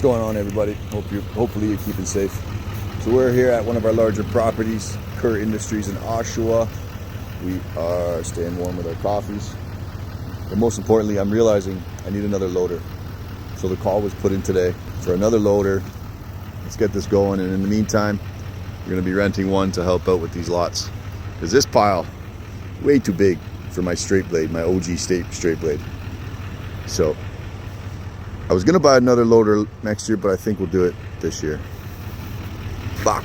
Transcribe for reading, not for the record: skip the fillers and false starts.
What's going on, everybody? Hopefully you're keeping safe. So we're here at one of our larger properties, Kerr Industries in Oshawa. We are staying warm with our coffees. But most importantly, I'm realizing I need another loader. So the call was put in today for another loader. Let's get this going, and in the meantime, we're gonna be renting one to help out with these lots. Because this pile, way too big for my straight blade, my OG straight blade. So I was gonna buy another loader next year, but I think we'll do it this year. Fuck.